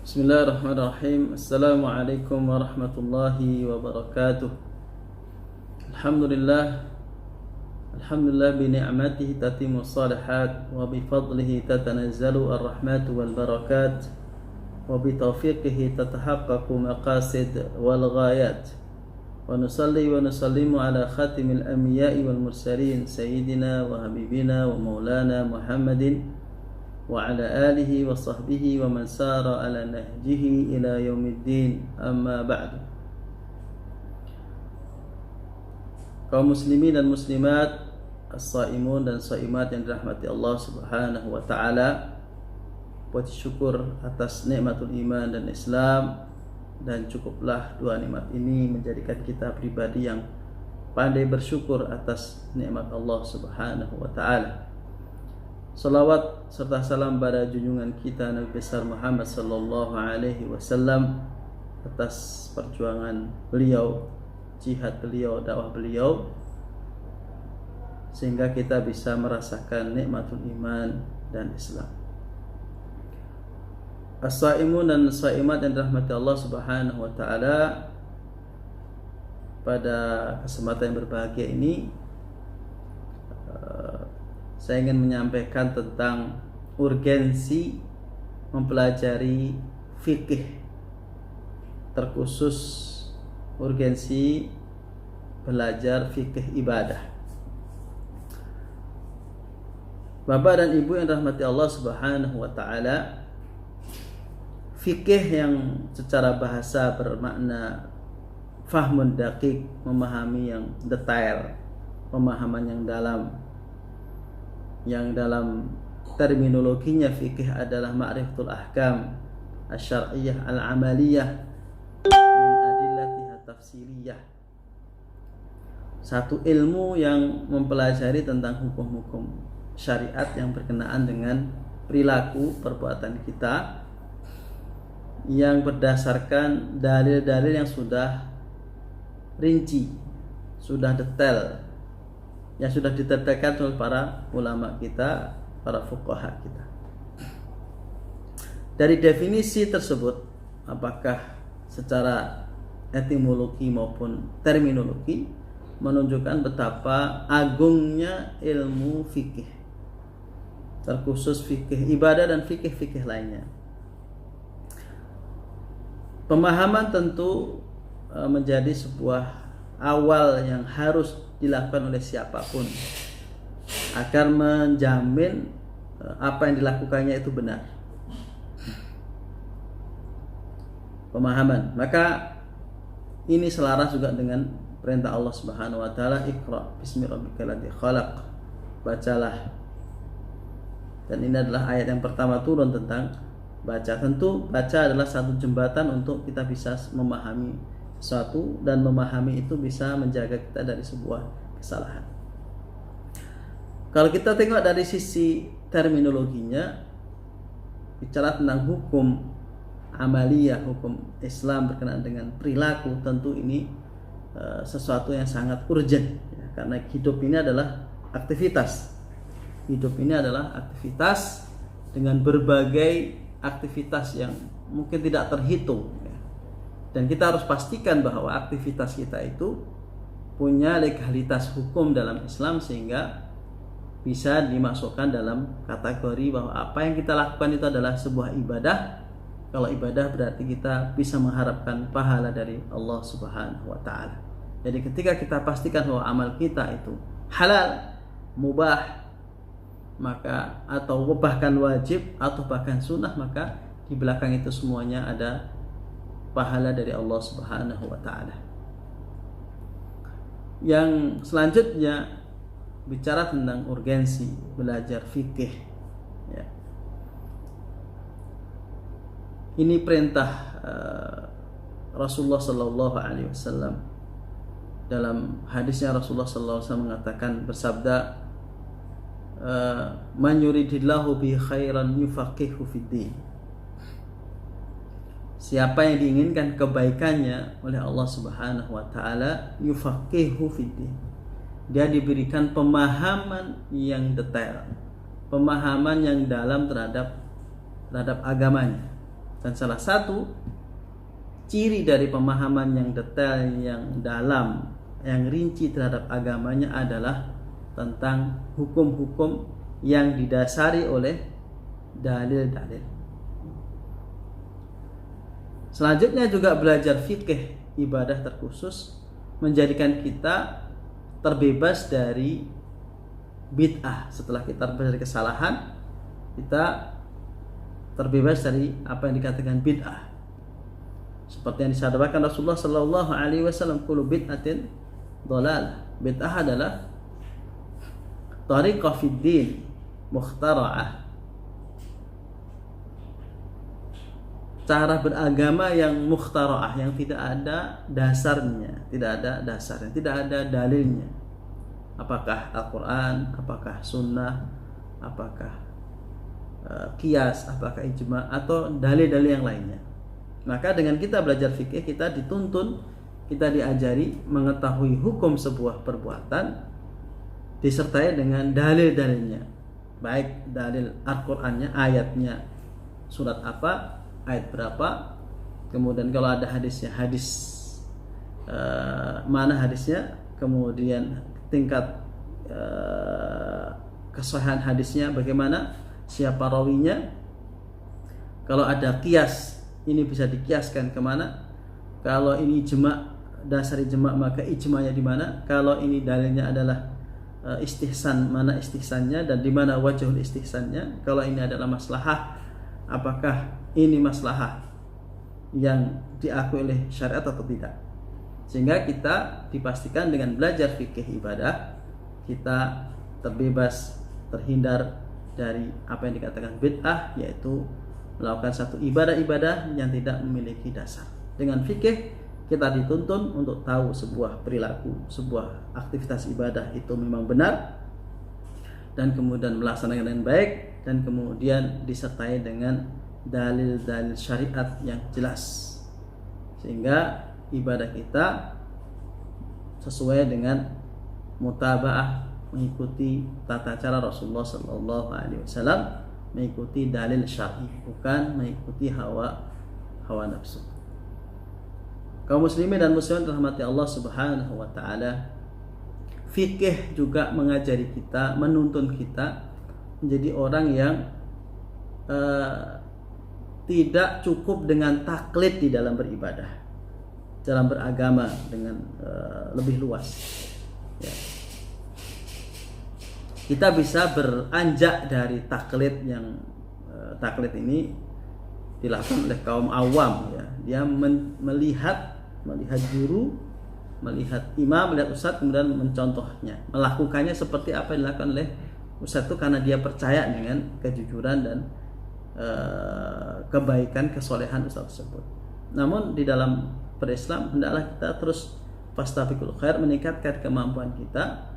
Bismillahirrahmanirrahim. Assalamualaikum warahmatullahi wabarakatuh. Alhamdulillah. Alhamdulillah bi ni'matihi tatimmu shalihat wa bi fadlihi tatanazzalu ar-rahmatu wal barakat wa bi taufiqihi tatahaqqaqu maqasid wal ghayat. Wa nusalli wa nusallimu ala khatimil anbiya'i wal mursalin sayyidina wa habibina wa maulana Muhammadin wa ala alihi wa sahbihi wa man sara ala nahjihi ila yaumiddin, amma ba'du. Kaum muslimin dan muslimat, as-saimun dan saimat yang dirahmati Allah Subhanahu wa taala, puji syukur atas nikmatul iman dan Islam, dan cukuplah dua nikmat ini menjadikan kita pribadi yang pandai bersyukur atas nikmat Allah Subhanahu wa taala. Salawat serta salam pada junjungan kita Nabi besar Muhammad sallallahu alaihi wasallam atas perjuangan beliau, jihad beliau, dakwah beliau, sehingga kita bisa merasakan nikmatul iman dan Islam. As-saimun dan saimat yang dirahmati Allah Subhanahu wa taala, pada kesempatan yang berbahagia ini saya ingin menyampaikan tentang urgensi mempelajari fikih, terkhusus urgensi belajar fikih ibadah. Bapak dan Ibu yang dirahmati Allah Subhanahu wa taala, fikih yang secara bahasa bermakna fahmun daqiq, memahami yang detail, pemahaman yang dalam. Yang dalam terminologinya fikih adalah ma'rifatul ahkam asy-syar'iyyah al-amaliyah min adillatiha tafsiliyah. Satu ilmu yang mempelajari tentang hukum-hukum syariat yang berkenaan dengan perilaku perbuatan kita, yang berdasarkan dalil-dalil yang sudah rinci, sudah detail, yang sudah diterangkan oleh para ulama kita, para fuqaha kita. Dari definisi tersebut, apakah secara etimologi maupun terminologi, menunjukkan betapa agungnya ilmu fikih, terkhusus fikih ibadah dan fikih-fikih lainnya. Pemahaman tentu menjadi sebuah awal yang harus dilakukan oleh siapapun agar menjamin apa yang dilakukannya itu benar. Pemahaman, maka ini selaras juga dengan perintah Allah Subhanahu wa taala, Iqra bismi rabbikal ladzi khalaq, bacalah. Dan ini adalah ayat yang pertama turun tentang baca. Tentu baca adalah satu jembatan untuk kita bisa memahami sesuatu, dan memahami itu bisa menjaga kita dari sebuah kesalahan. Kalau kita tengok dari sisi terminologinya, bicara tentang hukum amaliyah, hukum Islam berkenaan dengan perilaku, tentu ini sesuatu yang sangat urgent ya, karena hidup ini adalah aktivitas. Hidup ini adalah aktivitas dengan berbagai aktivitas yang mungkin tidak terhitung. Dan kita harus pastikan bahwa aktivitas kita itu punya legalitas hukum dalam Islam, sehingga bisa dimasukkan dalam kategori bahwa apa yang kita lakukan itu adalah sebuah ibadah. Kalau ibadah berarti kita bisa mengharapkan pahala dari Allah Subhanahu wa taala. Jadi ketika kita pastikan bahwa amal kita itu halal, mubah, maka atau bahkan wajib atau bahkan sunnah, maka di belakang itu semuanya ada pahala dari Allah Subhanahu wa taala. Yang selanjutnya bicara tentang urgensi belajar fikih ya. Ini perintah Rasulullah sallallahu alaihi wasallam. Dalam hadisnya Rasulullah sallallahu alaihi wasallam mengatakan, bersabda, man yuridillahu bi khairan yufaqihu fid din. Siapa yang diinginkan kebaikannya oleh Allah Subhanahu wa taala, yufaqihu fiddin, dia diberikan pemahaman yang detail, pemahaman yang dalam terhadap agamanya. Dan salah satu ciri dari pemahaman yang detail, yang dalam, yang rinci terhadap agamanya adalah tentang hukum-hukum yang didasari oleh dalil-dalil. Selanjutnya juga belajar fikih ibadah terkhusus menjadikan kita terbebas dari bid'ah. Setelah kita terbebas dari kesalahan, kita terbebas dari apa yang dikatakan bid'ah. Seperti yang disabdakan Rasulullah sallallahu alaihi wasallam, kullu bid'atin dhalalah. Bid'ah adalah tariqah fid din mukhtara'ah, cara beragama yang mukhtara'ah, yang tidak ada dasarnya, tidak ada dalilnya. Apakah Al-Quran, apakah Sunnah, apakah qiyas, apakah ijma, atau dalil-dalil yang lainnya. Maka dengan kita belajar fikih, kita dituntun, kita diajari mengetahui hukum sebuah perbuatan disertai dengan dalil-dalilnya, baik dalil Al-Qur'annya, ayatnya surat apa, ayat berapa, kemudian kalau ada hadisnya, hadis mana hadisnya, kemudian tingkat kesahihan hadisnya bagaimana, siapa rawinya, kalau ada qiyas ini bisa dikiaskan kemana, kalau ini ijma, dasar ijma, maka ijmanya di mana, kalau ini dalilnya adalah istihsan, mana istihsannya dan di mana wajhul istihsannya, kalau ini adalah maslahah, apakah ini maslahah yang diakui oleh syariat atau tidak. Sehingga kita dipastikan dengan belajar fikih ibadah kita terbebas, terhindar dari apa yang dikatakan bid'ah, yaitu melakukan satu ibadah-ibadah yang tidak memiliki dasar. Dengan fikih kita dituntun untuk tahu sebuah perilaku, sebuah aktivitas ibadah itu memang benar, dan kemudian melaksanakan dengan baik, dan kemudian disertai dengan dalil-dalil syariat yang jelas, sehingga ibadah kita sesuai dengan mutaba'ah, mengikuti tata cara Rasulullah sallallahu alaihi wasallam, mengikuti dalil syar'i, bukan mengikuti hawa nafsu. Kaum muslimin dan muslimat rahmati Allah Subhanahu wa taala, fikih juga mengajari kita, menuntun kita menjadi orang yang tidak cukup dengan taklid di dalam beribadah, dalam beragama dengan lebih luas. Ya. Kita bisa beranjak dari taklid yang taklid ini dilakukan oleh kaum awam, ya. Dia melihat guru, melihat imam, melihat ustadz, kemudian mencontohnya, melakukannya seperti apa yang dilakukan oleh ustadz itu karena dia percaya dengan kejujuran dan kebaikan, kesolehan ustadz tersebut. Namun di dalam berislam hendaklah kita terus fastabiqul khair, meningkatkan kemampuan kita.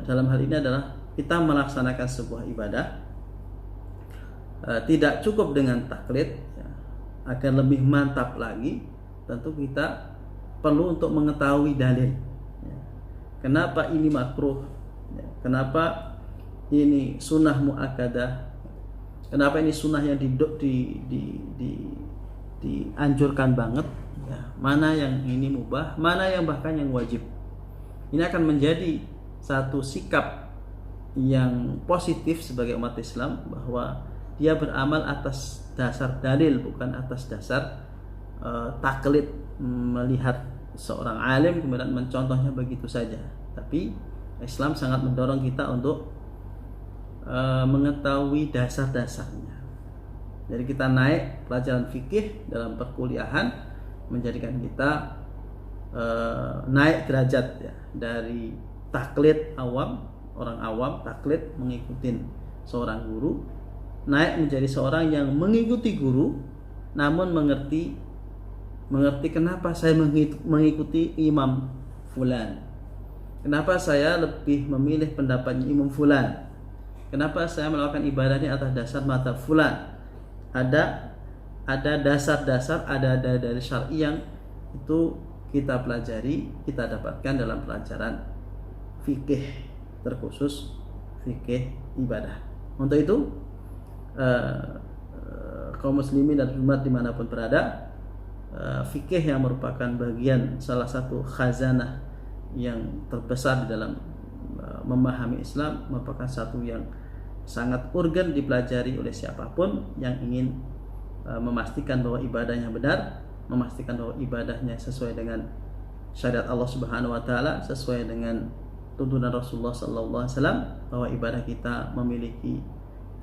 Dalam hal ini adalah kita melaksanakan sebuah ibadah, tidak cukup dengan taklid, ya. Agar lebih mantap lagi, tentu kita perlu untuk mengetahui dalil, ya. Kenapa ini makruh, ya. Kenapa ini sunnah muakkadah, kenapa ini sunnah yang dianjurkan banget, ya. Mana yang ini mubah, mana yang bahkan yang wajib. Ini akan menjadi satu sikap yang positif sebagai umat Islam, bahwa dia beramal atas dasar dalil, bukan atas dasar taklid, melihat seorang alim kemudian mencontohnya begitu saja. Tapi Islam sangat mendorong kita untuk mengetahui dasar-dasarnya. Jadi kita naik pelajaran fikih dalam perkuliahan menjadikan kita naik derajat, ya, dari taklid awam, orang awam taklid mengikuti seorang guru, naik menjadi seorang yang mengikuti guru namun mengerti kenapa saya mengikuti imam fulan, kenapa saya lebih memilih pendapatnya imam fulan, kenapa saya melakukan ibadahnya atas dasar mazhab fulan. Ada dasar-dasar, ada dari syar'i yang itu kita pelajari, kita dapatkan dalam pelajaran fikih terkhusus fikih ibadah. Untuk itu kaum muslimin dan umat dimanapun berada, fikih yang merupakan bagian salah satu khazanah yang terbesar di dalam memahami Islam, merupakan satu yang sangat urgen dipelajari oleh siapapun yang ingin memastikan bahwa ibadahnya benar, memastikan bahwa ibadahnya sesuai dengan syariat Allah Subhanahu wa taala, sesuai dengan tuntunan Rasulullah sallallahu alaihi wasallam, bahwa ibadah kita memiliki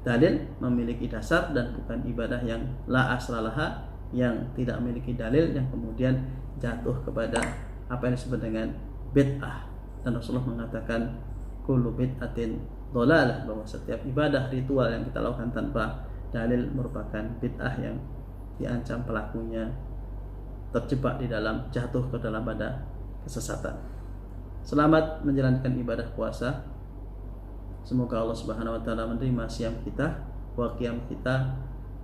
dalil, memiliki dasar, dan bukan ibadah yang la aslalaha, yang tidak memiliki dalil, yang kemudian jatuh kepada apa yang disebut dengan bid'ah. Dan Rasulullah mengatakan kullu bid'atin dhalalah, bahwa setiap ibadah ritual yang kita lakukan tanpa dalil merupakan bid'ah yang diancam pelakunya terjebak di dalam, jatuh ke dalam pada kesesatan. Selamat menjalankan ibadah puasa. Semoga Allah Subhanahu wa taala menerima siam kita, wa qiyam kita,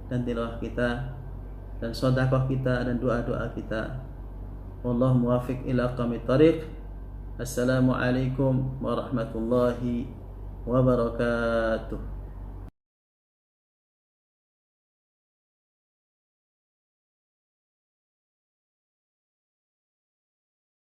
dan tilawah kita, dan sedekah kita, dan doa-doa kita. Wallahu muwaffiq ila aqwamit thariq. Assalamualaikum warahmatullahi wabarakatuh.